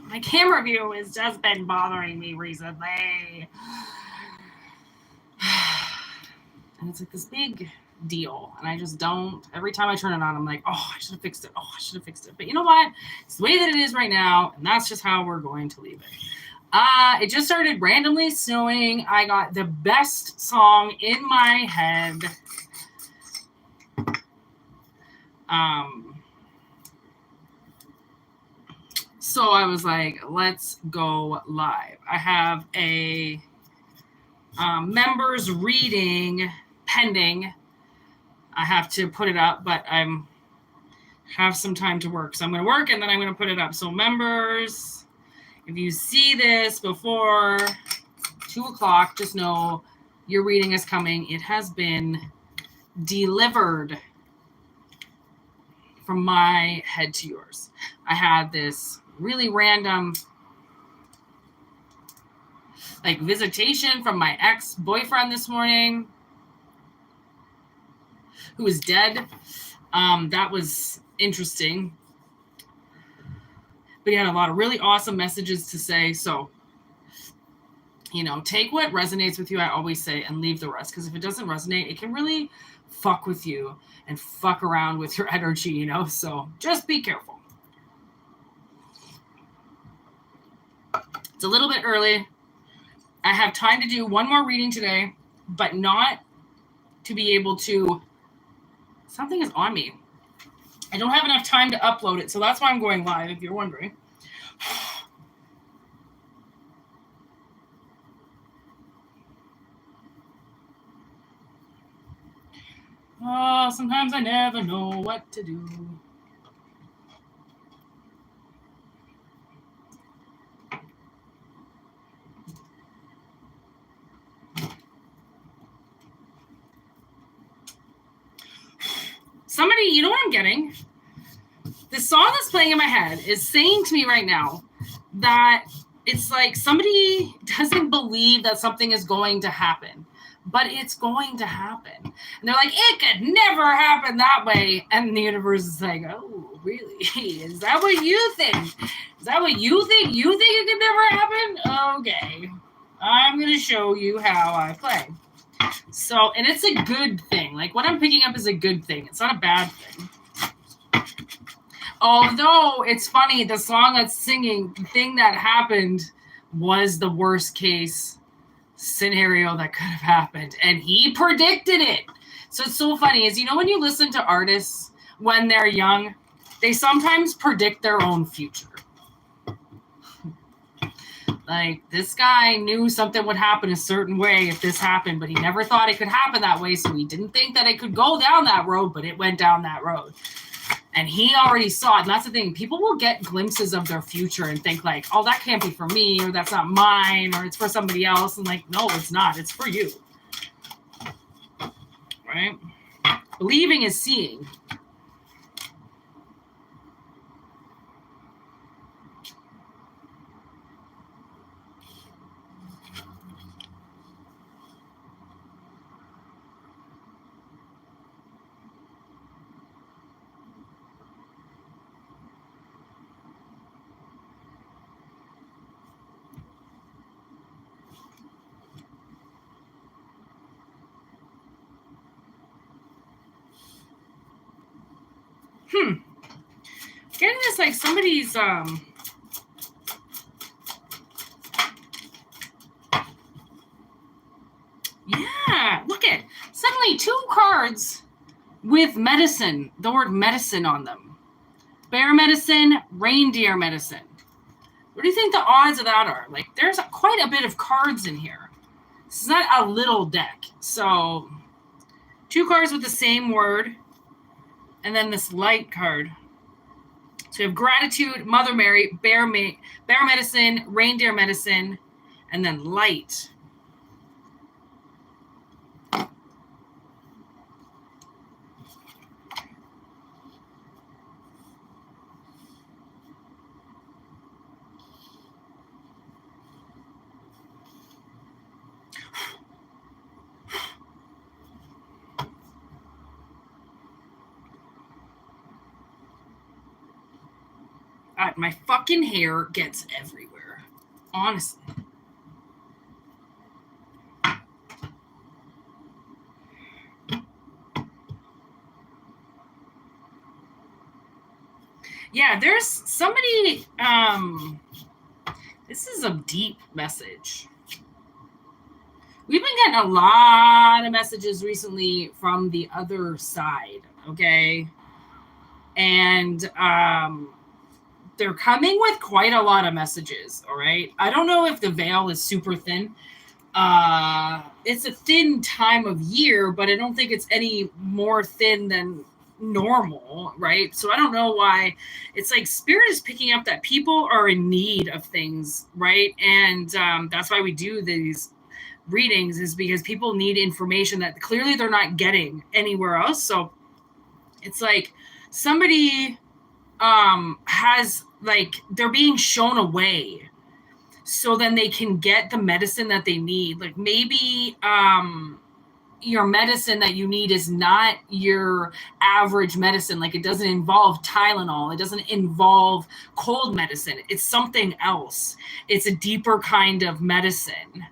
My camera view has just been bothering me recently. And it's like this big deal. And I just don't, every time I turn it on, I'm like, oh, I should have fixed it. Oh, I should have fixed it. But you know what? It's the way that it is right now. And that's just how we're going to leave it. It just started randomly snowing. I got the best song in my head. So I was like, let's go live. I have a members reading pending. I have to put it up, but I'm have some time to work. So I'm going to work and then I'm going to put it up. So members, if you see this before 2:00, just know your reading is coming. It has been delivered from my head to yours. I had this really random visitation from my ex-boyfriend this morning who is dead. That was interesting. But he had a lot of really awesome messages to say. So, take what resonates with you, I always say, and leave the rest. Because if it doesn't resonate, it can really fuck with you and fuck around with your energy, So just be careful. It's a little bit early. I have time to do one more reading today, but not to be able to... Something is on me. I don't have enough time to upload it, so that's why I'm going live, if you're wondering. Oh, sometimes I never know what to do. Somebody, you know what I'm getting? The song that's playing in my head is saying to me right now that it's like somebody doesn't believe that something is going to happen, but it's going to happen. And they're like, it could never happen that way. And the universe is like, oh, really? Is that what you think? Is that what you think? You think it could never happen? Okay. I'm going to show you how I play. So, and it's a good thing. Like, what I'm picking up is a good thing. It's not a bad thing. Although, it's funny, the song that's singing, the thing that happened was the worst case scenario that could have happened. And he predicted it. So it's so funny is, when you listen to artists when they're young, they sometimes predict their own future. Like, this guy knew something would happen a certain way if this happened, but he never thought it could happen that way, so he didn't think that it could go down that road, but it went down that road. And he already saw it, and that's the thing. People will get glimpses of their future and think like, oh, that can't be for me, or that's not mine, or it's for somebody else. And like, no, it's not. It's for you. Right? Believing is seeing. Getting this like somebody's yeah, look at suddenly 2 cards with medicine, the word medicine on them. Bear medicine, reindeer medicine. What do you think the odds of that are? Like, there's quite a bit of cards in here. This is not a little deck. So 2 cards with the same word, and then this light card. So you have gratitude, Mother Mary, bear medicine, reindeer medicine, and then light. God, my fucking hair gets everywhere. Honestly. Yeah, there's somebody, this is a deep message. We've been getting a lot of messages recently from the other side, okay? And they're coming with quite a lot of messages, all right? I don't know if the veil is super thin. It's a thin time of year, but I don't think it's any more thin than normal, right? So I don't know why. It's like spirit is picking up that people are in need of things, right? And that's why we do these readings, is because people need information that clearly they're not getting anywhere else. So it's like somebody has, like, they're being shown a way so then they can get the medicine that they need. Like maybe your medicine that you need is not your average medicine. Like it doesn't involve Tylenol. It doesn't involve cold medicine. It's something else. It's a deeper kind of medicine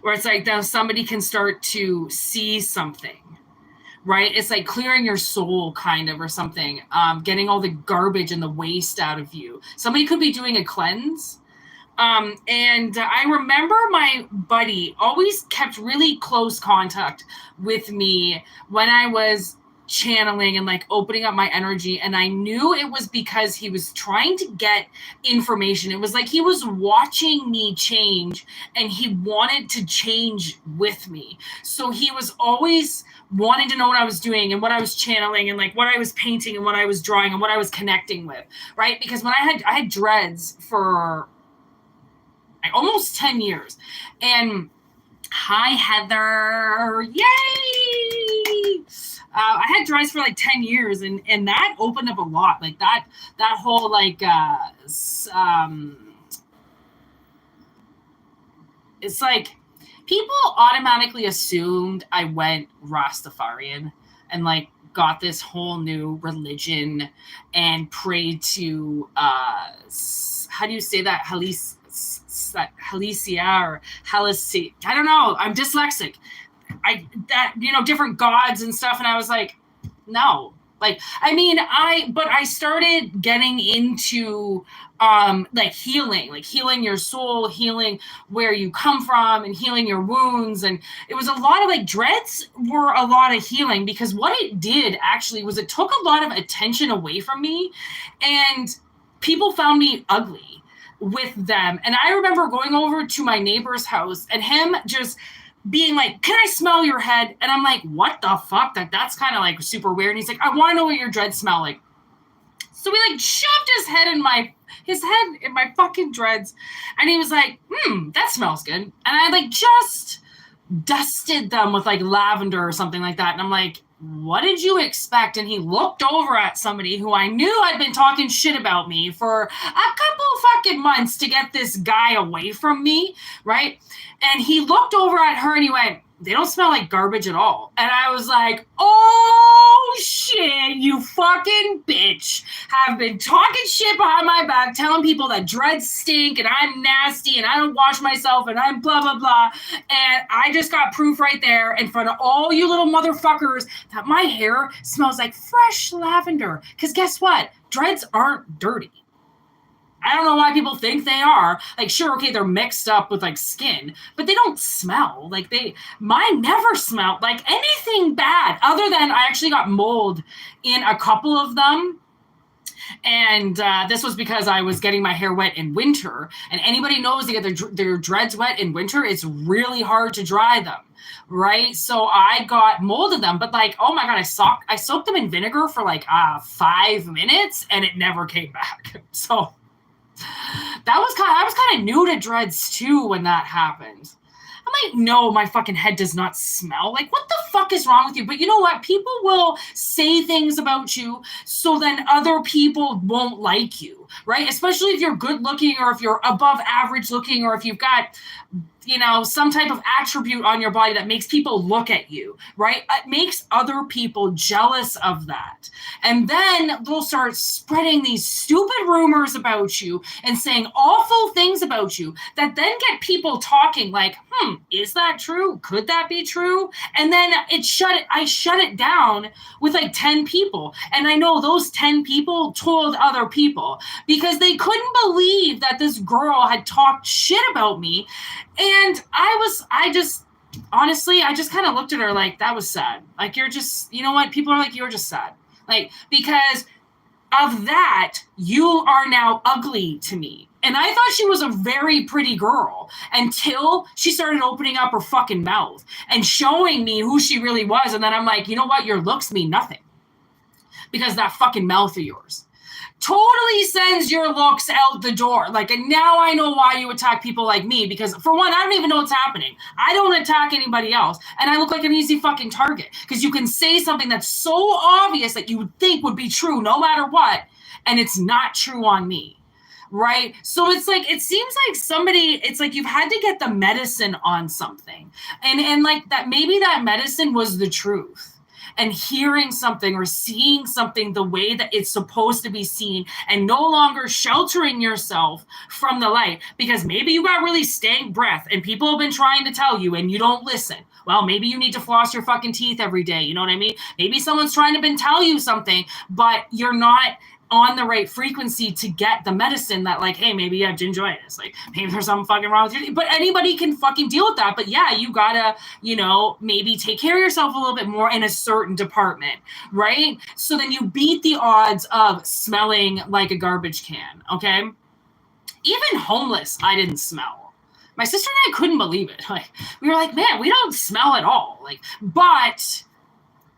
where it's like now somebody can start to see something, right? It's like clearing your soul kind of, or something, getting all the garbage and the waste out of you. Somebody could be doing a cleanse. And I remember my buddy always kept really close contact with me when I was channeling and like opening up my energy. And I knew it was because he was trying to get information. It was like he was watching me change and he wanted to change with me. So he was always wanting to know what I was doing and what I was channeling and like what I was painting and what I was drawing and what I was connecting with, right? Because when I had dreads for almost 10 years. And hi, Heather. Yay! I had dreads for like 10 years and that opened up a lot. Like that whole like, it's like people automatically assumed I went Rastafarian and like got this whole new religion and prayed to, how do you say that? Halicia or Halisi. I don't know. I'm dyslexic. Different gods and stuff. And I was like, no. Like, I mean, I started getting into like healing your soul, healing where you come from and healing your wounds. And it was a lot of like dreads were a lot of healing because what it did actually was it took a lot of attention away from me and people found me ugly with them. And I remember going over to my neighbor's house and him just being like, can I smell your head? And I'm like, what the fuck? That's kind of like super weird. And he's like, I want to know what your dreads smell like. So he like shoved his head in my fucking dreads. And he was like, that smells good. And I like just dusted them with like lavender or something like that. And I'm like, what did you expect? And he looked over at somebody who I knew had been talking shit about me for a couple fucking months to get this guy away from me, right? And he looked over at her and he went, they don't smell like garbage at all. And I was like, oh shit, you fucking bitch have been talking shit behind my back, telling people that dreads stink and I'm nasty and I don't wash myself and I'm blah, blah, blah. And I just got proof right there in front of all you little motherfuckers that my hair smells like fresh lavender. Because guess what? Dreads aren't dirty. I don't know why people think they are. Like, sure, okay, they're mixed up with like skin, but they don't smell. Like mine never smelled like anything bad other than I actually got mold in a couple of them. And this was because I was getting my hair wet in winter. And anybody knows to get their dreads wet in winter, it's really hard to dry them. Right. So I got mold of them, but like, oh my God, I soaked them in vinegar for like 5 minutes and it never came back. So I was kind of new to dreads too when that happened. I'm like, no, my fucking head does not smell. Like, what the fuck is wrong with you? But you know what? People will say things about you so then other people won't like you, right? Especially if you're good looking or if you're above average looking or if you've got some type of attribute on your body that makes people look at you, right? It makes other people jealous of that. And then they'll start spreading these stupid rumors about you and saying awful things about you that then get people talking like, is that true? Could that be true? And then I shut it down with like 10 people. And I know those 10 people told other people because they couldn't believe that this girl had talked shit about me. And I just honestly, I just kind of looked at her like, that was sad. Like, you're just, you know what? People are like, you're just sad. Like, because of that, you are now ugly to me. And I thought she was a very pretty girl until she started opening up her fucking mouth and showing me who she really was. And then I'm like, you know what? Your looks mean nothing because that fucking mouth of yours totally sends your looks out the door. Like, and now I know why you attack people like me, because for one, I don't even know what's happening. I don't attack anybody else. And I look like an easy fucking target because you can say something that's so obvious that you would think would be true no matter what. And it's not true on me. Right. So it's like, it seems like it's like you've had to get the medicine on something. And like that, maybe that medicine was the truth. And hearing something or seeing something the way that it's supposed to be seen and no longer sheltering yourself from the light because maybe you got really stank breath and people have been trying to tell you and you don't listen. Well, maybe you need to floss your fucking teeth every day. You know what I mean? Maybe someone's trying to tell you something, but you're not on the right frequency to get the medicine that like, hey, maybe you have gingivitis. Like maybe there's something fucking wrong with you. But anybody can fucking deal with that. But yeah, you gotta, maybe take care of yourself a little bit more in a certain department, right? So then you beat the odds of smelling like a garbage can, okay? Even homeless, I didn't smell. My sister and I couldn't believe it. Like we were like, man, we don't smell at all. Like, but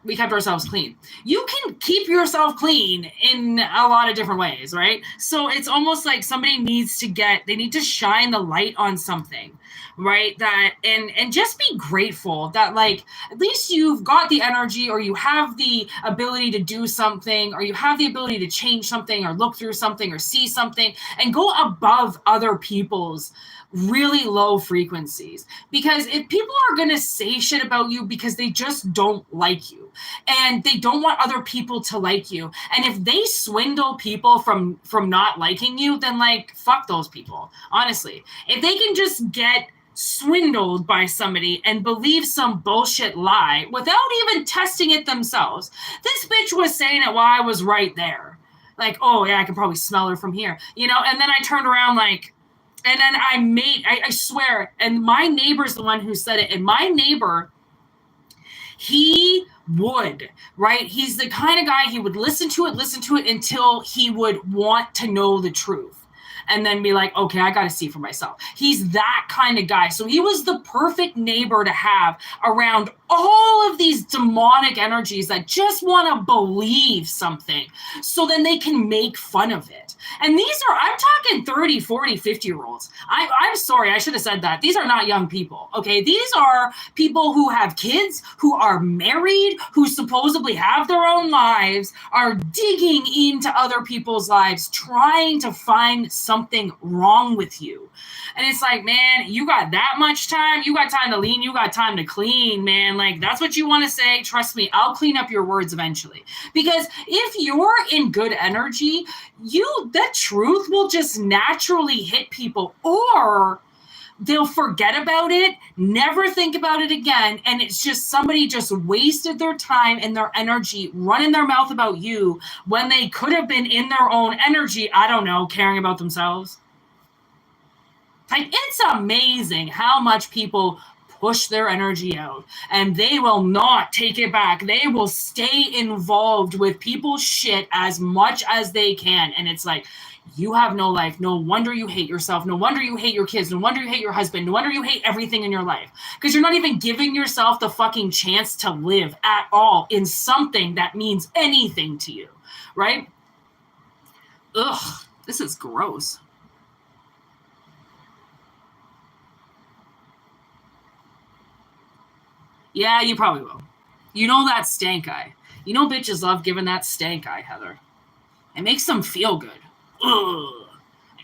we kept ourselves clean. You can keep yourself clean in a lot of different ways, right? So it's almost like somebody needs to shine the light on something, right? That, and just be grateful that like, at least you've got the energy or you have the ability to do something or you have the ability to change something or look through something or see something and go above other people's really low frequencies. Because if people are going to say shit about you because they just don't like you and they don't want other people to like you, and if they swindle people from not liking you, then like fuck those people. Honestly, if they can just get swindled by somebody and believe some bullshit lie without even testing it themselves. This bitch was saying it while I was right there. Like, oh yeah, I can probably smell her from here, and then I turned around like, and then I swear, and my neighbor's the one who said it, and my neighbor, he would, right? He's the kind of guy, he would listen to it until he would want to know the truth. And then be like, okay, I got to see for myself. He's that kind of guy. So he was the perfect neighbor to have around all of these demonic energies that just want to believe something so then they can make fun of it. And I'm talking 30, 40, 50-year-olds. I'm sorry, I should have said that. These are not young people, okay? These are people who have kids, who are married, who supposedly have their own lives, are digging into other people's lives, trying to find something wrong with you. And it's like, man, you got that much time? You got time to lean, you got time to clean, man. Like, that's what you want to say? Trust me, I'll clean up your words eventually. Because if you're in good energy, the truth will just naturally hit people, or they'll forget about it, never think about it again, and it's just somebody just wasted their time and their energy running their mouth about you when they could have been in their own energy, I don't know, caring about themselves. Like, it's amazing how much people push their energy out and they will not take it back. They will stay involved with people's shit as much as they can. And it's like, you have no life. No wonder you hate yourself. No wonder you hate your kids. No wonder you hate your husband. No wonder you hate everything in your life. Because you're not even giving yourself the fucking chance to live at all in something that means anything to you. Right? Ugh, this is gross. Yeah, you probably will. You know that stank eye. You know bitches love giving that stank eye, Heather. It makes them feel good. Ugh,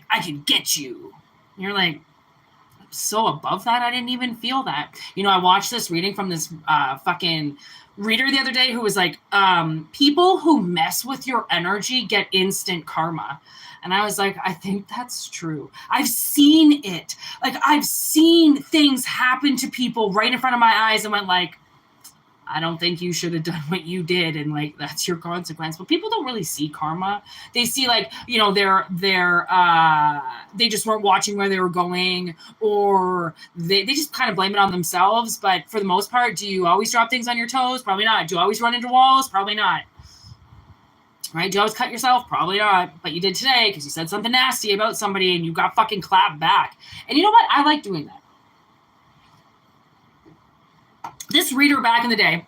I can get you. And you're like, so above that, I didn't even feel that. You know, I watched this reading from this fucking reader the other day who was like, people who mess with your energy get instant karma. And I was like, I think that's true. I've seen it. Like, I've seen things happen to people right in front of my eyes and went like, I don't think you should have done what you did, and like that's your consequence. But people don't really see karma. They see like, you know, they just weren't watching where they were going, or they just kind of blame it on themselves. But for the most part, do you always drop things on your toes? Probably not. Do you always run into walls? Probably not. Right? Do you always cut yourself? Probably not. But you did today because you said something nasty about somebody and you got fucking clapped back. And you know what? I like doing that. This reader back in the day,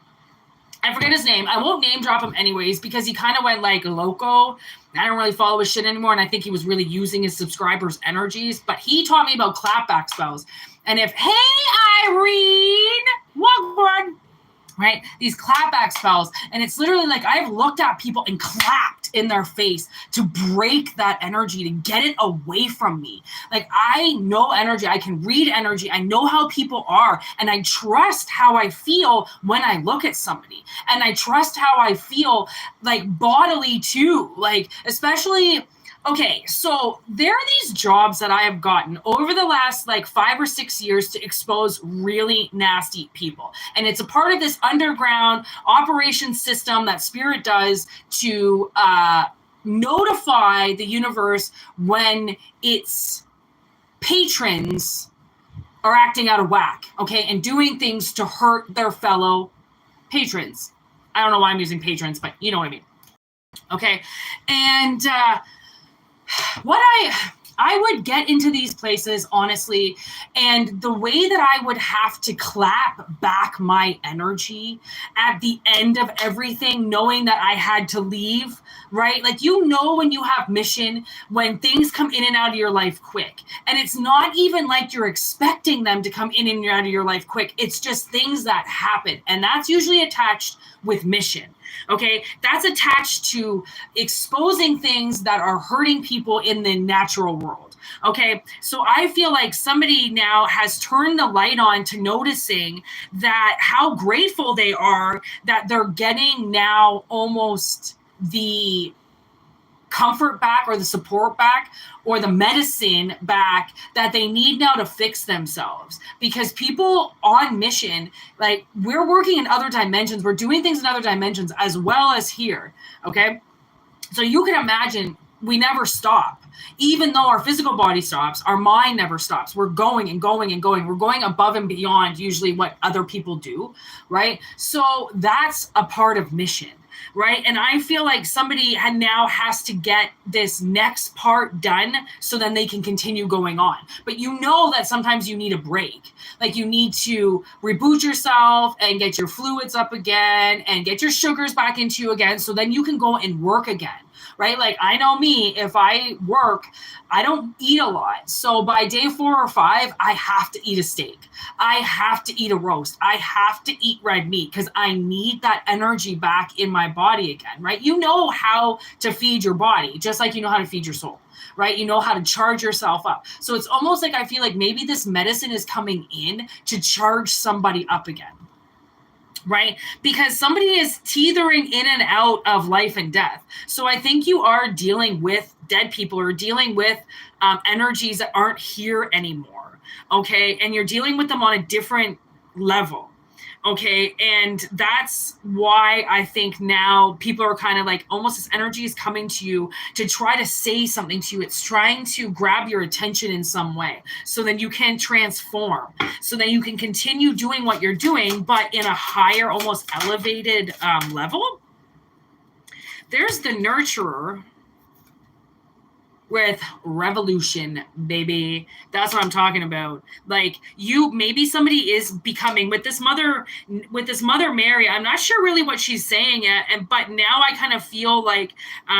I forget his name. I won't name drop him anyways because he kind of went like loco. I don't really follow his shit anymore, and I think he was really using his subscribers' energies. But he taught me about clapback spells. And if, hey, Irene, welcome, right? These clapback spells. And it's literally like I've looked at people and clapped in their face to break that energy, to get it away from me. Like, I know energy. I can read energy. I know how people are. And I trust how I feel when I look at somebody. And I trust how I feel, like, bodily too. Like, especially... Okay, so there are these jobs that I have gotten over the last like 5 or 6 years to expose really nasty people. And it's a part of this underground operation system that Spirit does to notify the universe when its patrons are acting out of whack, okay, and doing things to hurt their fellow patrons. I don't know why I'm using patrons, but you know what I mean. Okay, and... what I would get into these places, honestly, and the way that I would have to clap back my energy at the end of everything, knowing that I had to leave, right? Like, you know, when you have mission, when things come in and out of your life quick, and it's not even like you're expecting them to come in and out of your life quick. It's just things that happen, and that's usually attached with mission. Okay, that's attached to exposing things that are hurting people in the natural world. Okay, so I feel like somebody now has turned the light on to noticing that how grateful they are that they're getting now almost the comfort back or the support back or the medicine back that they need now to fix themselves. Because people on mission, like, we're working in other dimensions, we're doing things in other dimensions as well as here, okay? So you can imagine we never stop. Even though our physical body stops, our mind never stops. We're going and going and going. We're going above and beyond usually what other people do, right? So that's a part of mission. Right. And I feel like somebody now has to get this next part done so then they can continue going on. But you know that sometimes you need a break. Like, you need to reboot yourself and get your fluids up again and get your sugars back into you again. So then you can go and work again. Right? Like, I know me, if I work, I don't eat a lot. So by day 4 or 5, I have to eat a steak. I have to eat a roast. I have to eat red meat because I need that energy back in my body again, right? You know how to feed your body, just like you know how to feed your soul, right? You know how to charge yourself up. So it's almost like I feel like maybe this medicine is coming in to charge somebody up again. Right? Because somebody is teetering in and out of life and death. So I think you are dealing with dead people or dealing with energies that aren't here anymore. Okay. And you're dealing with them on a different level. Okay. And that's why I think now people are kind of like, almost this energy is coming to you to try to say something to you. It's trying to grab your attention in some way so then you can transform, so then you can continue doing what you're doing, but in a higher, almost elevated level. There's the nurturer with revolution, baby. That's what I'm talking about. Like, you, maybe somebody is becoming with this mother Mary. I'm not sure really what she's saying yet. But now I kind of feel like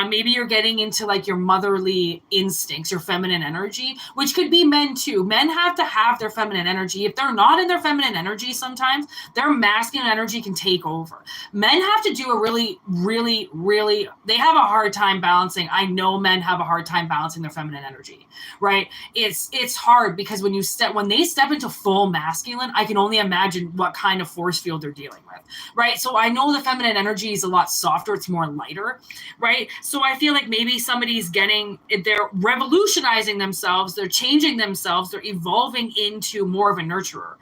maybe you're getting into like your motherly instincts, your feminine energy, which could be men too. Men have to have their feminine energy. If they're not in their feminine energy, sometimes their masculine energy can take over. Men have to do a really, really, really, they have a hard time balancing. I know men have a hard time balancing balancing their feminine energy, right? It's hard because when they step into full masculine, I can only imagine what kind of force field they're dealing with, right? So I know the feminine energy is a lot softer, it's more lighter, right? So I feel like maybe somebody's they're revolutionizing themselves, they're changing themselves, they're evolving into more of a nurturer.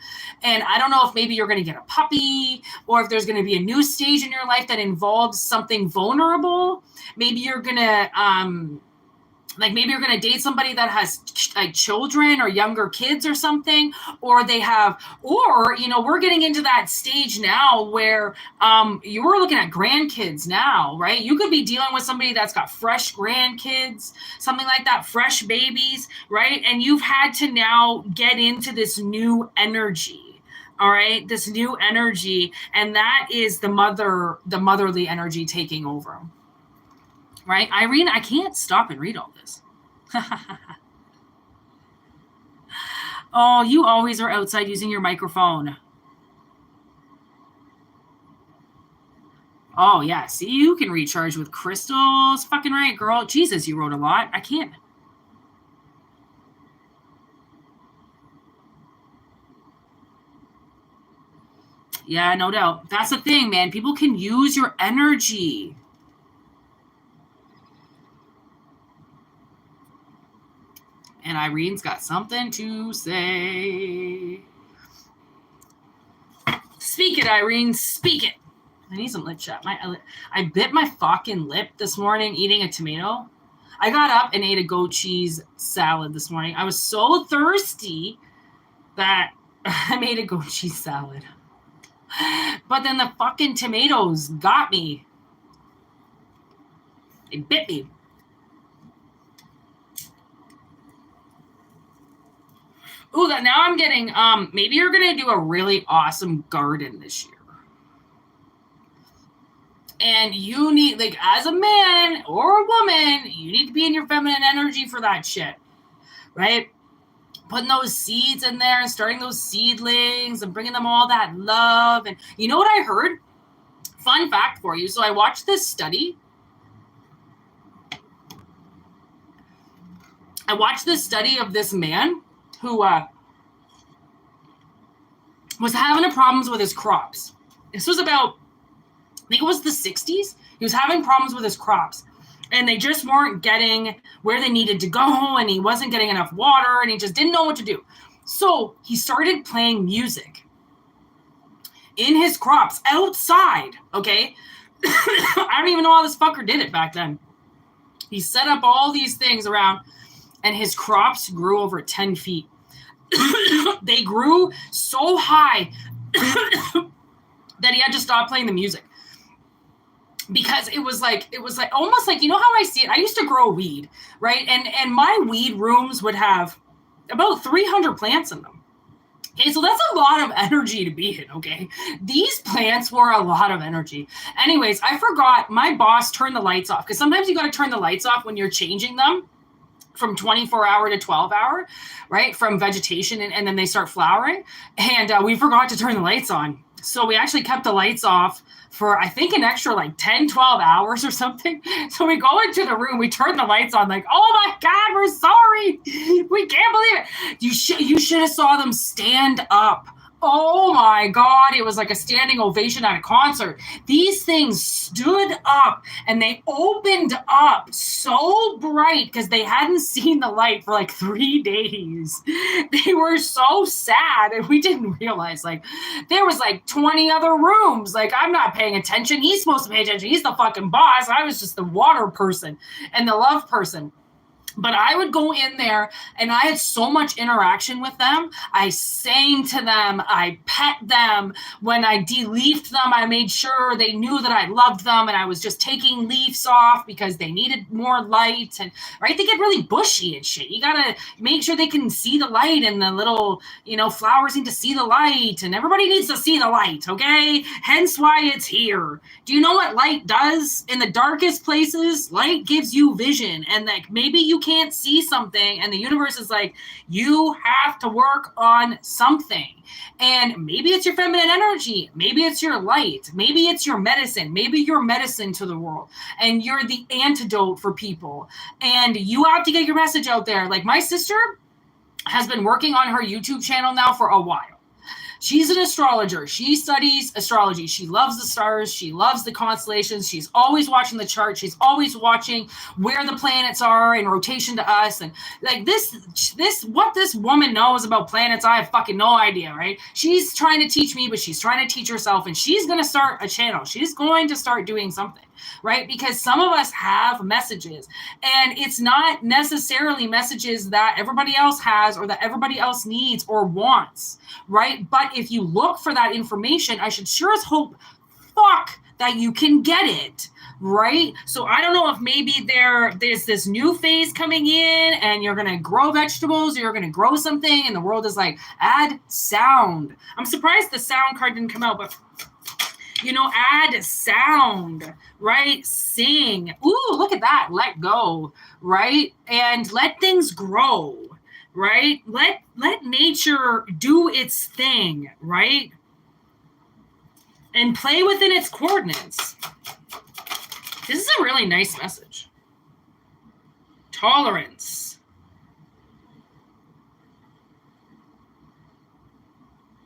And I don't know if maybe you're going to get a puppy, or if there's going to be a new stage in your life that involves something vulnerable. Maybe you're going to maybe you're going to date somebody that has like children or younger kids or something, or we're getting into that stage now where you're looking at grandkids now, right? You could be dealing with somebody that's got fresh grandkids, something like that, fresh babies, right? And you've had to now get into this new energy. All right, this new energy, and that is the motherly energy taking over. Right, Irene, I can't stop and read all this. Oh, you always are outside using your microphone. Oh, yeah, see, you can recharge with crystals. Fucking right, girl. Jesus, you wrote a lot. I can't. Yeah, no doubt. That's the thing, man. People can use your energy. And Irene's got something to say. Speak it, Irene. Speak it. I need some lip chat. I bit my fucking lip this morning eating a tomato. I got up and ate a goat cheese salad this morning. I was so thirsty that I made a goat cheese salad. But then the fucking tomatoes got me. They bit me. Ooh, now I'm getting, maybe you're going to do a really awesome garden this year. And you need, like, as a man or a woman, you need to be in your feminine energy for that shit, right? Putting those seeds in there and starting those seedlings and bringing them all that love. And you know what I heard? Fun fact for you. So I watched this study. Of this man who was having problems with his crops. This was about, I think it was the 60s. He was having problems with his crops. And they just weren't getting where they needed to go, and he wasn't getting enough water, and he just didn't know what to do. So he started playing music in his crops outside, okay? I don't even know how this fucker did it back then. He set up all these things around, and his crops grew over 10 feet. They grew so high that he had to stop playing the music. Because it was like almost like, you know how I see it? I used to grow weed, right? And my weed rooms would have about 300 plants in them. Okay, so that's a lot of energy to be in, okay? These plants were a lot of energy. Anyways, I forgot, my boss turned the lights off, because sometimes you got to turn the lights off when you're changing them from 24-hour to 12-hour, right? From vegetation, and then they start flowering. And we forgot to turn the lights on. So we actually kept the lights off for, I think, an extra like 10, 12 hours or something. So we go into the room, we turn the lights on, like, oh my God, we're sorry. We can't believe it. You should have saw them stand up. Oh my God, it was like a standing ovation at a concert. These things stood up and they opened up so bright because they hadn't seen the light for like 3 days. They were so sad, and we didn't realize, like, there was like 20 other rooms. Like, I'm not paying attention. He's supposed to pay attention. He's the fucking boss. I was just the water person and the love person. But I would go in there, and I had so much interaction with them. I sang to them. I pet them. When I de-leafed them, I made sure they knew that I loved them, and I was just taking leaves off because they needed more light. And right, they get really bushy and shit. You gotta make sure they can see the light, and the little, flowers need to see the light, and everybody needs to see the light, okay? Hence why it's here. Do you know what light does in the darkest places? Light gives you vision, and like maybe you can't see something and the universe is like, you have to work on something. And maybe it's your feminine energy. Maybe it's your light. Maybe it's your medicine. Maybe you're medicine to the world and you're the antidote for people. And you have to get your message out there. Like my sister has been working on her YouTube channel now for a while. She's an astrologer. She studies astrology. She loves the stars. She loves the constellations. She's always watching the chart. She's always watching where the planets are in rotation to us. And like what this woman knows about planets, I have fucking no idea, right? She's trying to teach me, but she's trying to teach herself. And she's going to start a channel. She's going to start doing something, right? Because some of us have messages, and it's not necessarily messages that everybody else has or that everybody else needs or wants, right? But if you look for that information, I should sure as hope that you can get it, right? So I don't know if maybe there's this new phase coming in and you're going to grow vegetables or you're going to grow something and the world is like, add sound. I'm surprised the sound card didn't come out, but add sound, right? Sing. Ooh, look at that. Let go, right? And let things grow, right? Let nature do its thing, right? And play within its coordinates. This is a really nice message. Tolerance.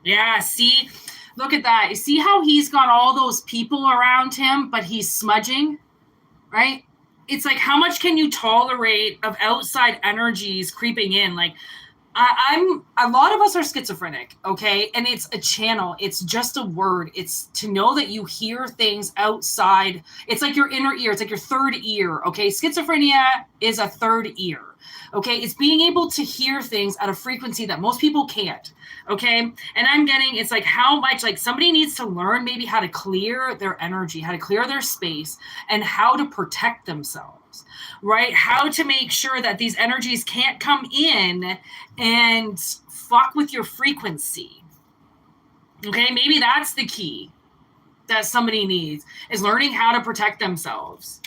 Yeah, see? Look at that. You see how he's got all those people around him, but he's smudging, right? It's like, how much can you tolerate of outside energies creeping in? Like, a lot of us are schizophrenic, okay? And it's a channel. It's just a word. It's to know that you hear things outside. It's like your inner ear. It's like your third ear, okay? Schizophrenia is a third ear, okay? It's being able to hear things at a frequency that most people can't, okay? And I'm getting, it's like how much, like somebody needs to learn maybe how to clear their energy, how to clear their space, and how to protect themselves. Right? How to make sure that these energies can't come in and fuck with your frequency. Okay, maybe that's the key that somebody needs, is learning how to protect themselves.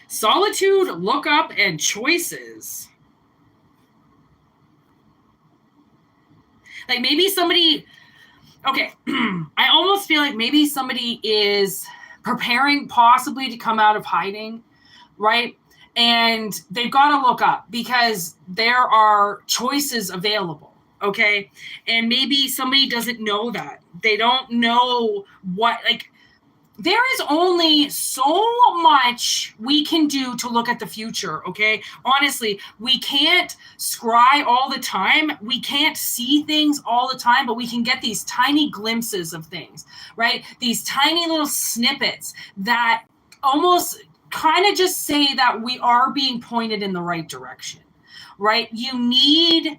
Solitude, look up, and choices. Like maybe somebody... Okay, I almost feel like maybe somebody is preparing possibly to come out of hiding, right? And they've got to look up because there are choices available, okay? And maybe somebody doesn't know that. They don't know what, like, there is only so much we can do to look at the future, okay? Honestly, we can't scry all the time. We can't see things all the time, but we can get these tiny glimpses of things, right? These tiny little snippets that almost kind of just say that we are being pointed in the right direction, right? You need,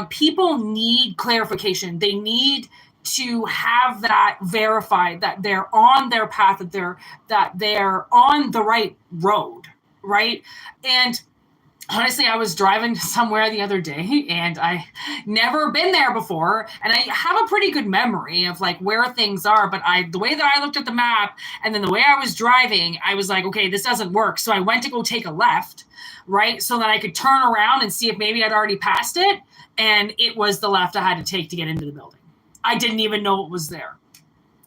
people need clarification. They need to have that verified, that they're on their path, that they're on the right road, right? And honestly, I was driving somewhere the other day and I never been there before. And I have a pretty good memory of like where things are, but the way that I looked at the map and then the way I was driving, I was like, okay, this doesn't work. So I went to go take a left, right? So that I could turn around and see if maybe I'd already passed it. And it was the left I had to take to get into the building. I didn't even know it was there.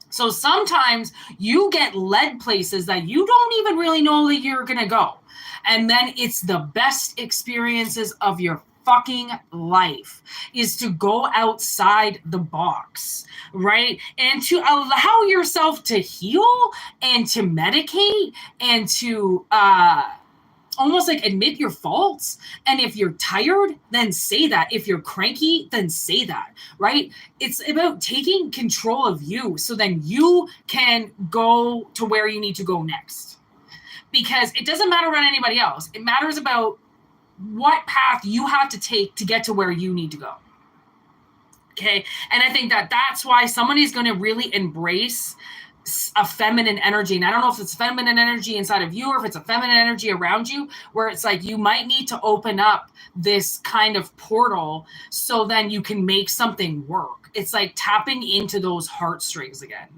So sometimes you get led places that you don't even really know that you're going to go. And then it's the best experiences of your fucking life is to go outside the box, right? And to allow yourself to heal and to medicate and to, almost like admit your faults. And if you're tired, then say that. If you're cranky, then say that, right? It's about taking control of you so then you can go to where you need to go next. Because it doesn't matter about anybody else. It matters about what path you have to take to get to where you need to go. Okay. And I think that that's why somebody's going to really embrace a feminine energy. And I don't know if it's feminine energy inside of you or if it's a feminine energy around you, where it's like you might need to open up this kind of portal so then you can make something work. It's like tapping into those heartstrings again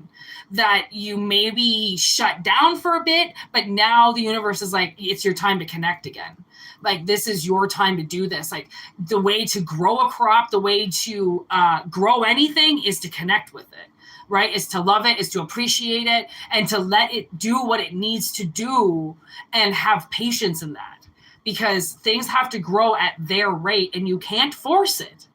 that you maybe shut down for a bit, but now the universe is like, it's your time to connect again. Like, this is your time to do this. Like, the way to grow a crop, the way to grow anything is to connect with it, right? Is to love it, is to appreciate it, and to let it do what it needs to do and have patience in that. Because things have to grow at their rate and you can't force it.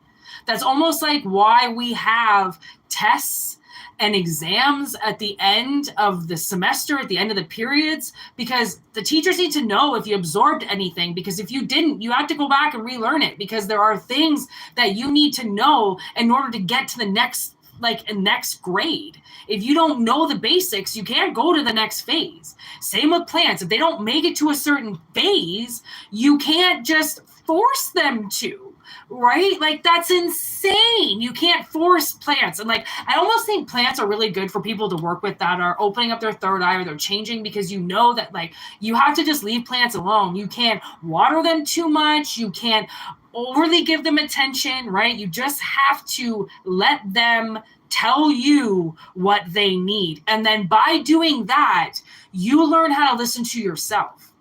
That's almost like why we have tests and exams at the end of the semester, at the end of the periods, because the teachers need to know if you absorbed anything, because if you didn't, you have to go back and relearn it, because there are things that you need to know in order to get to the next grade. If you don't know the basics, you can't go to the next phase. Same with plants. If they don't make it to a certain phase, you can't just force them to, right? Like, that's insane. You can't force plants. And like, I almost think plants are really good for people to work with that are opening up their third eye or they're changing, because you know that like you have to just leave plants alone. You can't water them too much. You can't overly give them attention, right? You just have to let them tell you what they need. And then by doing that, you learn how to listen to yourself.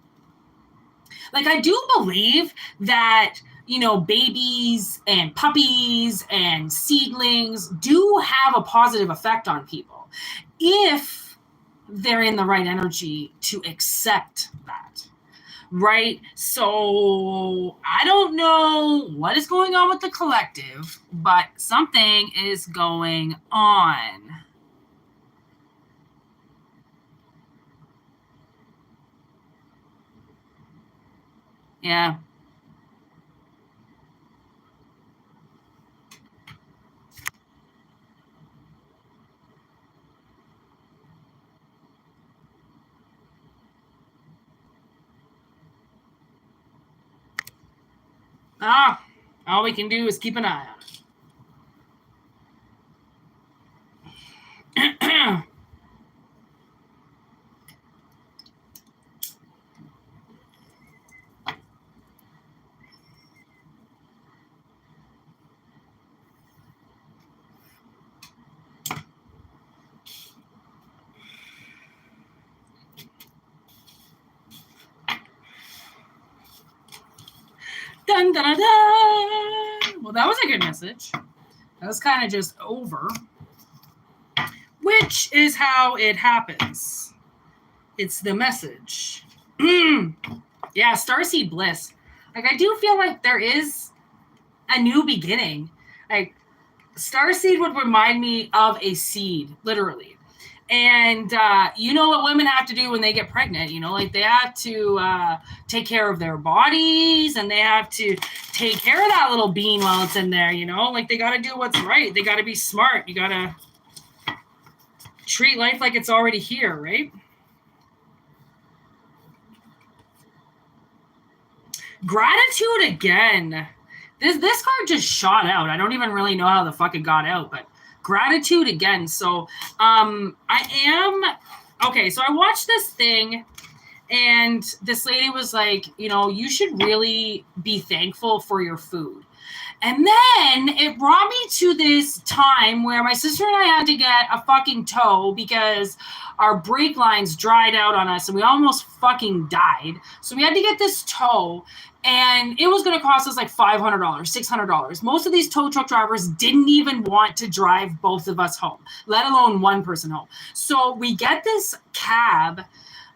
Like, I do believe that, you know, babies and puppies and seedlings do have a positive effect on people if they're in the right energy to accept that. Right? So I don't know what is going on with the collective, but something is going on. Yeah. All we can do is keep an eye on it. Dun, dun, dun, dun. Well, that was a good message. That was kind of just over, which is how it happens. It's the message. Yeah, starseed bliss. Like, I do feel like there is a new beginning. Like, starseed would remind me of a seed, literally. And you know what women have to do when they get pregnant, you know, like they have to take care of their bodies, and they have to take care of that little bean while it's in there, you know, like they got to do what's right. They got to be smart. You got to treat life like it's already here, right? Gratitude again. This card just shot out. I don't even really know how the fuck it got out, but gratitude again. So so I watched this thing, and this lady was like, you know, you should really be thankful for your food. And then it brought me to this time where my sister and I had to get a fucking tow because our brake lines dried out on us and we almost fucking died. So we had to get this tow, and it was going to cost us like $500, $600. Most of these tow truck drivers didn't even want to drive both of us home, let alone one person home. So we get this cab,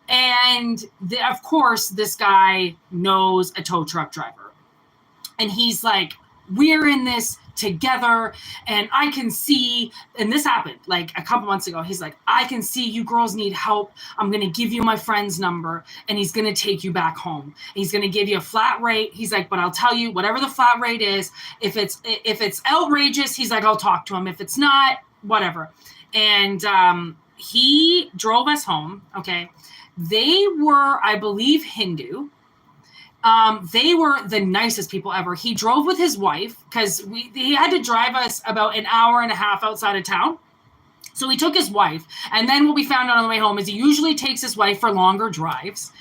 and of course, this guy knows a tow truck driver. And he's like, we're in this together, and I can see, and this happened like a couple months ago. He's like, I can see you girls need help. I'm going to give you my friend's number, and he's going to take you back home. He's going to give you a flat rate. He's like, but I'll tell you, whatever the flat rate is, if it's outrageous, he's like, I'll talk to him. If it's not, whatever. And he drove us home. Okay. They were, I believe, Hindu. They were the nicest people ever. He drove with his wife because he had to drive us about an hour and a half outside of town. So he took his wife, and then what we found out on the way home is he usually takes his wife for longer drives,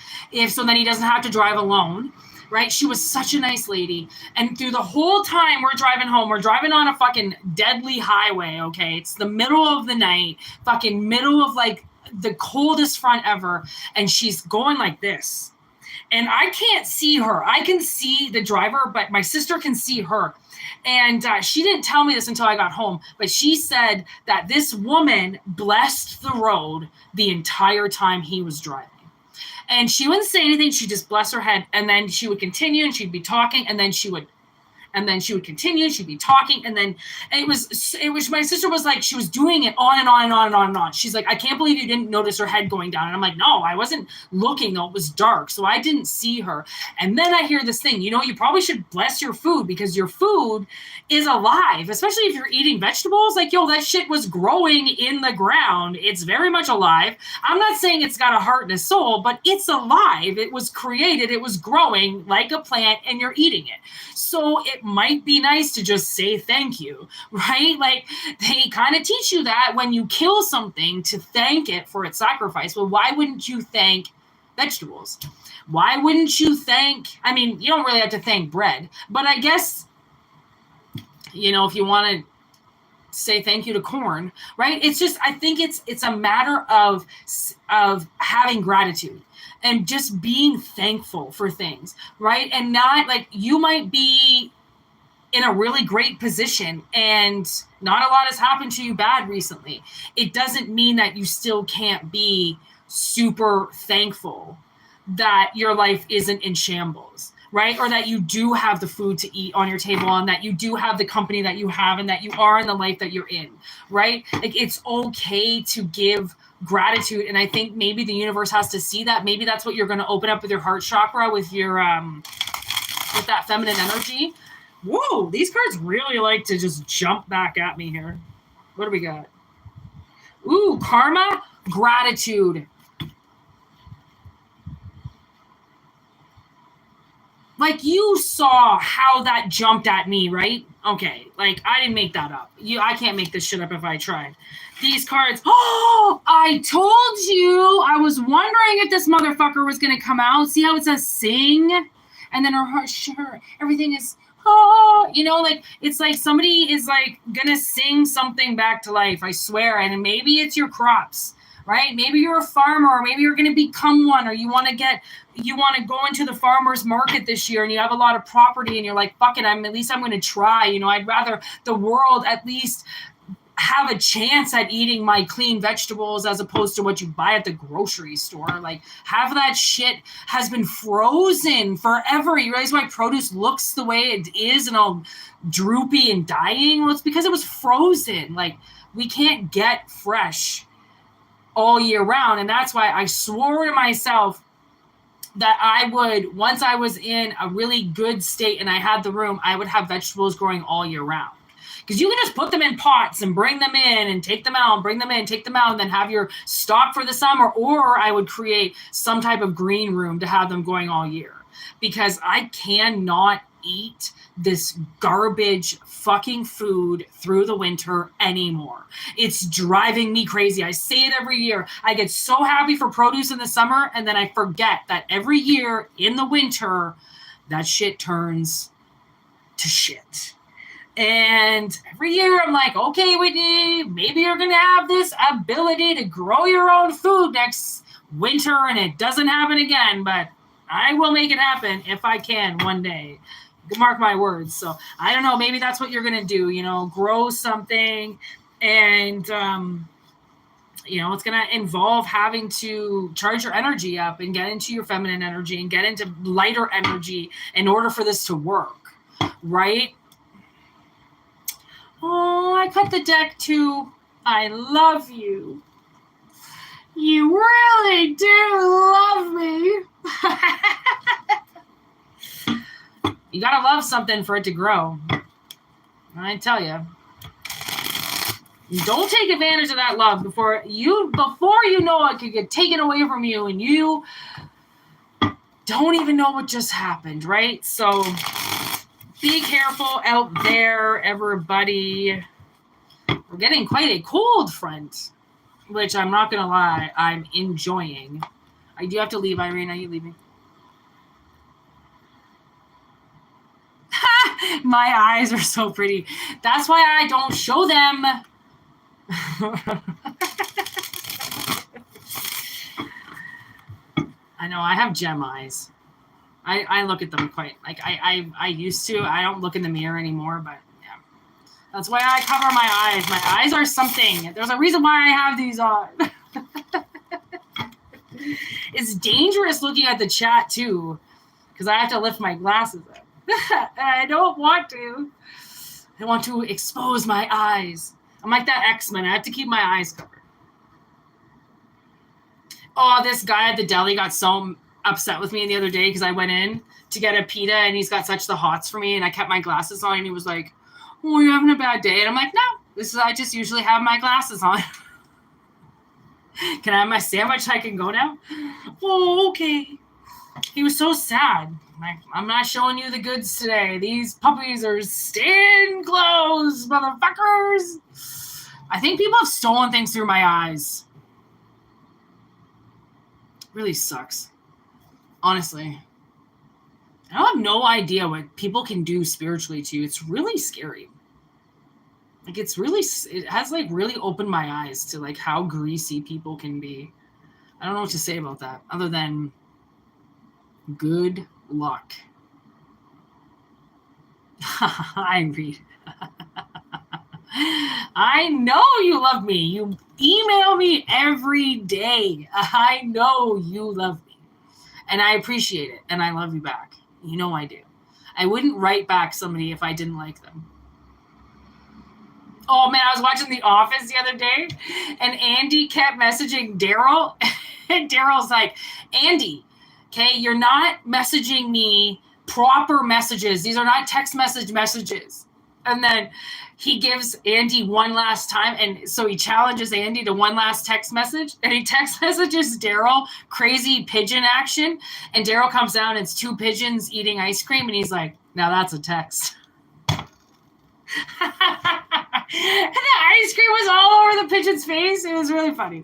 so then he doesn't have to drive alone, right? She was such a nice lady, and through the whole time we're driving home, we're driving on a fucking deadly highway, okay? It's the middle of the night, fucking middle of like the coldest front ever, and she's going like this. And I can't see her. I can see the driver, but my sister can see her. And she didn't tell me this until I got home, but she said that this woman blessed the road the entire time he was driving. And she wouldn't say anything. She'd just bless her head. And then she would continue and she'd be talking. And then she would continue. She'd be talking. And then it was, my sister was like, she was doing it on and on and on and on and on. She's like, I can't believe you didn't notice her head going down. And I'm like, no, I wasn't looking though. It was dark. So I didn't see her. And then I hear this thing, you probably should bless your food because your food is alive, especially if you're eating vegetables. Like, yo, that shit was growing in the ground. It's very much alive. I'm not saying it's got a heart and a soul, but it's alive. It was created. It was growing like a plant and you're eating it. So it might be nice to just say thank you, right? Like they kind of teach you that when you kill something to thank it for its sacrifice. Well, why wouldn't you thank vegetables? Why wouldn't you thank, you don't really have to thank bread, but I guess, if you want to say thank you to corn, right? It's just, I think it's a matter of having gratitude and just being thankful for things, right? And not like you might be in a really great position and not a lot has happened to you bad recently. It doesn't mean that you still can't be super thankful that your life isn't in shambles, right? Or that you do have the food to eat on your table and that you do have the company that you have and that you are in the life that you're in, right? Like it's okay to give gratitude. And I think maybe the universe has to see that. Maybe that's what you're going to open up with your heart chakra, with your, with that feminine energy. Whoa, these cards really like to just jump back at me here. What do we got? Ooh, karma, gratitude. Like you saw how that jumped at me, right? Okay, like I didn't make that up. I can't make this shit up if I tried. These cards, oh, I told you. I was wondering if this motherfucker was going to come out. See how it says sing? And then her heart, sure, everything is, like it's like somebody is like gonna sing something back to life, I swear. And maybe it's your crops, right? Maybe you're a farmer, or maybe you're gonna become one, or you want to go into the farmer's market this year and you have a lot of property and you're like, fuck it, at least I'm gonna try. I'd rather the world at least have a chance at eating my clean vegetables as opposed to what you buy at the grocery store. Like half of that shit has been frozen forever. You realize why produce looks the way it is and all droopy and dying? Well, it's because it was frozen. Like we can't get fresh all year round. And that's why I swore to myself that I would, once I was in a really good state and I had the room, I would have vegetables growing all year round. Because you can just put them in pots and bring them in and take them out and bring them in, take them out, and then have your stock for the summer. Or I would create some type of green room to have them going all year. Because I cannot eat this garbage fucking food through the winter anymore. It's driving me crazy. I say it every year. I get so happy for produce in the summer, and then I forget that every year in the winter, that shit turns to shit. And every year I'm like, okay, Whitney, maybe you're going to have this ability to grow your own food next winter and it doesn't happen again, but I will make it happen if I can one day. Mark my words. So I don't know, maybe that's what you're going to do, grow something and, it's going to involve having to charge your energy up and get into your feminine energy and get into lighter energy in order for this to work, right? Oh, I cut the deck too. I love you. You really do love me. You gotta love something for it to grow. I tell you. Don't take advantage of that love before you know it could get taken away from you and you don't even know what just happened, right? So be careful out there, everybody. We're getting quite a cold front, which I'm not going to lie, I'm enjoying. I do have to leave, Irene. Are you leaving? My eyes are so pretty. That's why I don't show them. I know, I have gem eyes. I look at them quite, like, I used to. I don't look in the mirror anymore, but yeah. That's why I cover my eyes. My eyes are something. There's a reason why I have these on. It's dangerous looking at the chat, too, because I have to lift my glasses up. I don't want to. I want to expose my eyes. I'm like that X-Men. I have to keep my eyes covered. Oh, this guy at the deli got so upset with me the other day because I went in to get a pita and he's got such the hots for me and I kept my glasses on and he was like, "Oh, you're having a bad day." And I'm like, "No, I just usually have my glasses on." "Can I have my sandwich? I can go now?" "Oh, okay." He was so sad. Like, "I'm not showing you the goods today. These puppies are staying closed, motherfuckers." I think people have stolen things through my eyes. Really sucks. Honestly. I have no idea what people can do spiritually to you. It's really scary. Like, it has, like, really opened my eyes to, like, how greasy people can be. I don't know what to say about that, other than good luck. I read. I know you love me. You email me every day. I know you love me. And I appreciate it. And I love you back. You know I do. I wouldn't write back somebody if I didn't like them. Oh, man, I was watching The Office the other day, and Andy kept messaging Daryl. And Daryl's like, "Andy, okay, you're not messaging me proper messages. These are not text messages." And then he gives Andy one last time, and so he challenges Andy to one last text message, and he text messages Daryl crazy pigeon action, and Daryl comes down, and it's two pigeons eating ice cream, and he's like, "Now that's a text." And the ice cream was all over the pigeon's face. It was really funny.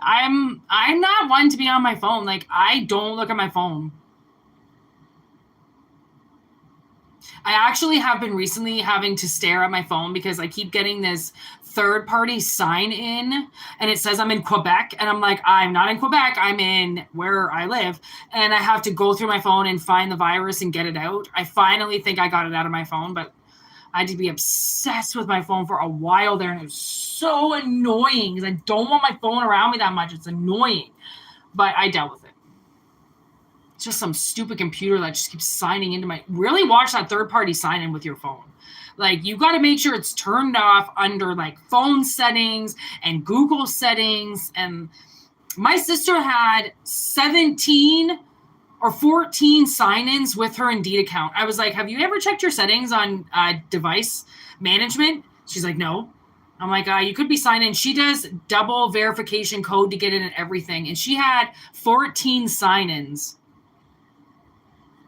I'm not one to be on my phone. Like, I don't look at my phone. I actually have been recently having to stare at my phone because I keep getting this third-party sign in, and it says I'm in Quebec, and I'm like, I'm not in Quebec, I'm in where I live, and I have to go through my phone and find the virus and get it out. I finally think I got it out of my phone, but I had to be obsessed with my phone for a while there, and it was so annoying because I don't want my phone around me that much. It's annoying, but I dealt with it. It's just some stupid computer that just keeps signing into my... Really watch that third-party sign-in with your phone. Like, you got to make sure it's turned off under, like, phone settings and Google settings. And my sister had 17 or 14 sign-ins with her Indeed account. I was like, "Have you ever checked your settings on device management?" She's like, "No." I'm like, "You could be signed in." She does double verification code to get in and everything. And she had 14 sign-ins.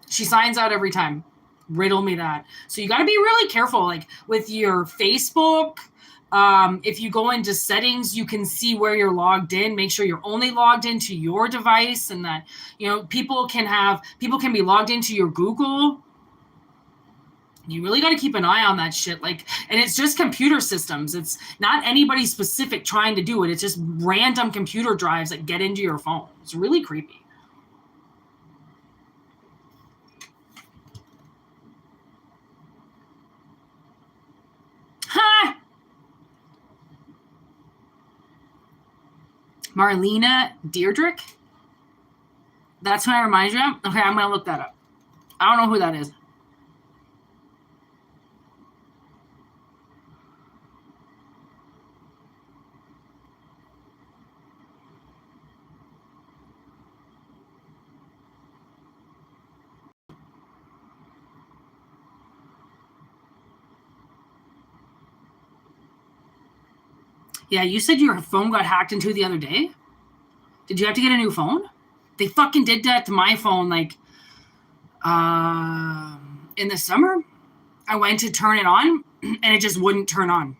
She signs out every time. Riddle me that. So you got to be really careful, like with your Facebook. If you go into settings, you can see where you're logged in. Make sure you're only logged into your device, and that, you know, people can be logged into your Google. You really got to keep an eye on that shit. Like, and it's just computer systems. It's not anybody specific trying to do it. It's just random computer drives that get into your phone. It's really creepy. Ha! Marlena Deirdrick? That's who I remind you of? Okay, I'm going to look that up. I don't know who that is. Yeah, you said your phone got hacked into the other day? Did you have to get a new phone? They fucking did that to my phone, like, in the summer. I went to turn it on, and it just wouldn't turn on.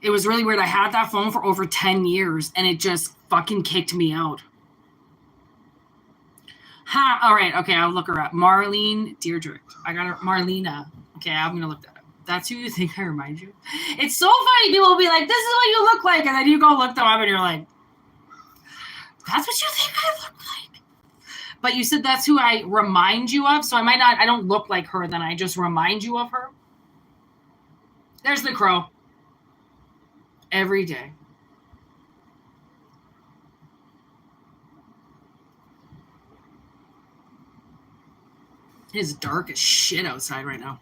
It was really weird. I had that phone for over 10 years and it just fucking kicked me out. All right. Okay. I'll look her up. Marlene Deirdre. I got her. Marlena. Okay. I'm going to look that up. That's who you think I remind you. It's so funny. People will be like, this is what you look like. And then you go look them up and you're like, that's what you think I look like. But you said that's who I remind you of. So I don't look like her. Then I just remind you of her. There's the crow. Every day. It is dark as shit outside right now.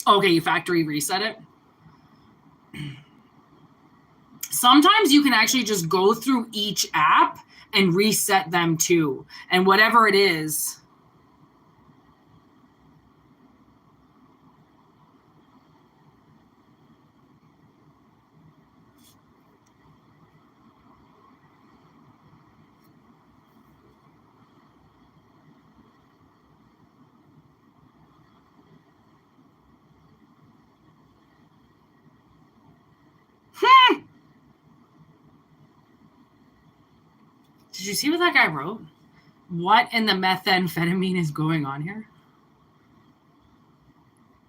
Okay, you factory reset it. Sometimes you can actually just go through each app and reset them too. And whatever it is. Did you see what that guy wrote? What in the methamphetamine is going on here?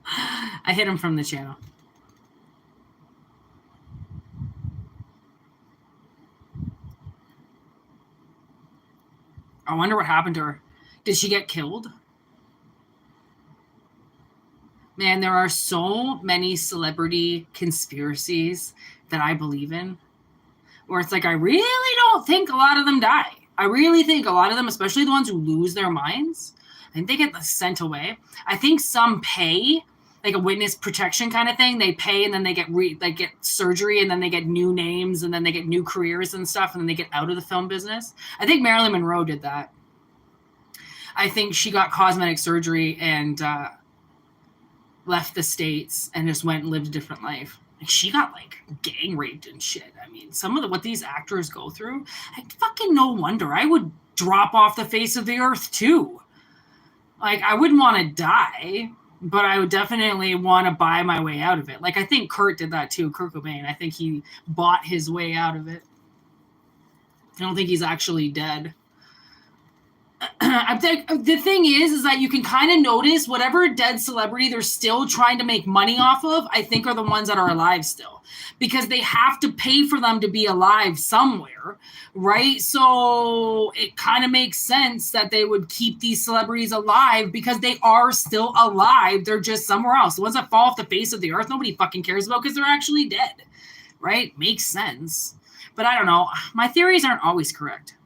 I hit him from the channel. I wonder what happened to her. Did she get killed? Man, there are so many celebrity conspiracies that I believe in, where it's like, I really don't think a lot of them die. I really think a lot of them, especially the ones who lose their minds, I think they get sent away. I think some pay, like a witness protection kind of thing. They pay and then they get get surgery and then they get new names and then they get new careers and stuff and then they get out of the film business. I think Marilyn Monroe did that. I think she got cosmetic surgery and left the States and just went and lived a different life. Like, she got like gang raped and shit. I mean, some of what these actors go through, fucking no wonder. I would drop off the face of the earth too. Like, I wouldn't want to die, but I would definitely want to buy my way out of it. Like, I think Kurt did that too, Kurt Cobain. I think he bought his way out of it. I don't think he's actually dead. I think the thing is that you can kind of notice whatever dead celebrity they're still trying to make money off of, I think are the ones that are alive still, because they have to pay for them to be alive somewhere, right? So it kind of makes sense that they would keep these celebrities alive because they are still alive. They're just somewhere else. The ones that fall off the face of the earth, nobody fucking cares about because they're actually dead, right? Makes sense. But I don't know. My theories aren't always correct.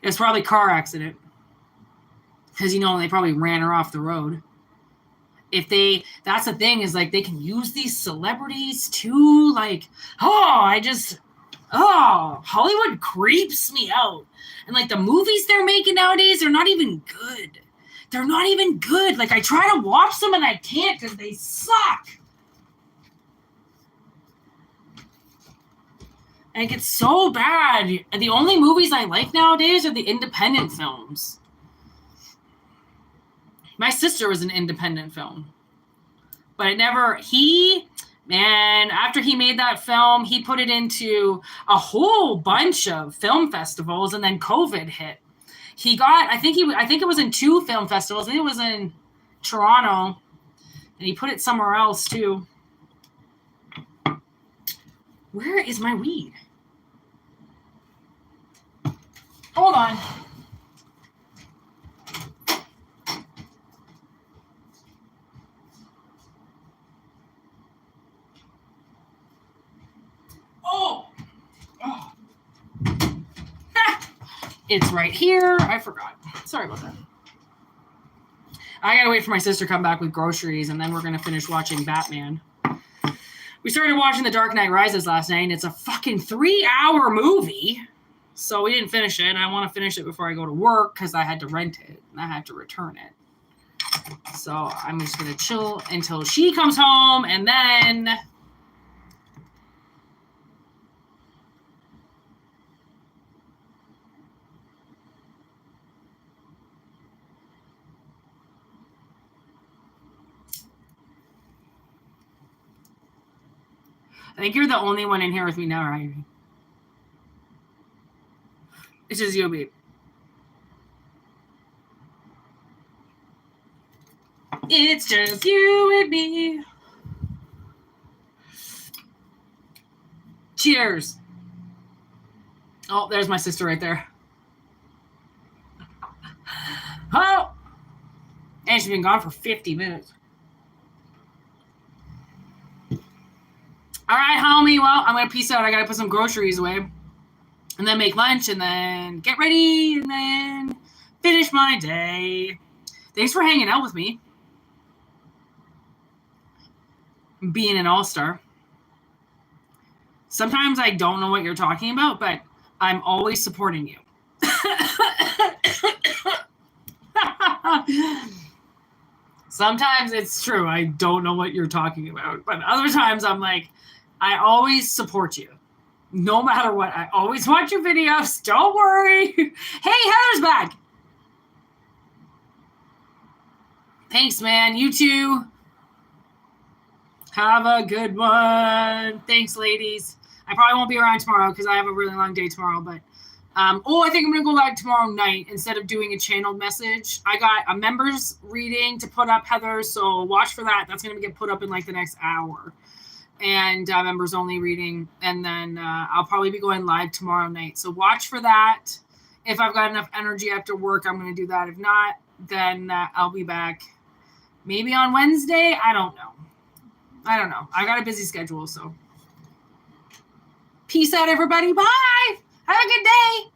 It was probably a car accident. Because, they probably ran her off the road. That's the thing, is like, they can use these celebrities to, like, Hollywood creeps me out. And like the movies they're making nowadays, they're not even good. They're not even good. Like, I try to watch them and I can't because they suck. And it gets so bad. And the only movies I like nowadays are the independent films. My sister was an independent film. But after he made that film, he put it into a whole bunch of film festivals, and then COVID hit. I think it was in 2 film festivals. I think it was in Toronto, and he put it somewhere else too. Where is my weed? Hold on. Oh. It's right here. I forgot. Sorry about that. I gotta wait for my sister to come back with groceries, and then we're gonna finish watching Batman. We started watching The Dark Knight Rises last night, and it's a fucking 3-hour movie. So we didn't finish it. I want to finish it before I go to work because I had to rent it and I had to return it. So I'm just going to chill until she comes home, and then I think you're the only one in here with me now, right? It's just you, babe. It's just you and me. Cheers. Oh, there's my sister right there. Oh! And she's been gone for 50 minutes. All right, homie. Well, I'm going to peace out. I got to put some groceries away. And then make lunch. And then get ready. And then finish my day. Thanks for hanging out with me. Being an all-star. Sometimes I don't know what you're talking about, but I'm always supporting you. Sometimes it's true. I don't know what you're talking about. But other times I'm like, I always support you. No matter what. I always watch your videos. Don't worry. Hey, Heather's back. Thanks, man. You too. Have a good one. Thanks, ladies. I probably won't be around tomorrow because I have a really long day tomorrow. But I think I'm going to go live tomorrow night instead of doing a channeled message. I got a members reading to put up, Heather, so watch for that. That's going to get put up in like the next hour. And members only reading. And then I'll probably be going live tomorrow night. So watch for that. If I've got enough energy after work, I'm going to do that. If not, then I'll be back maybe on Wednesday. I don't know. I got a busy schedule, so. Peace out, everybody. Bye. Have a good day.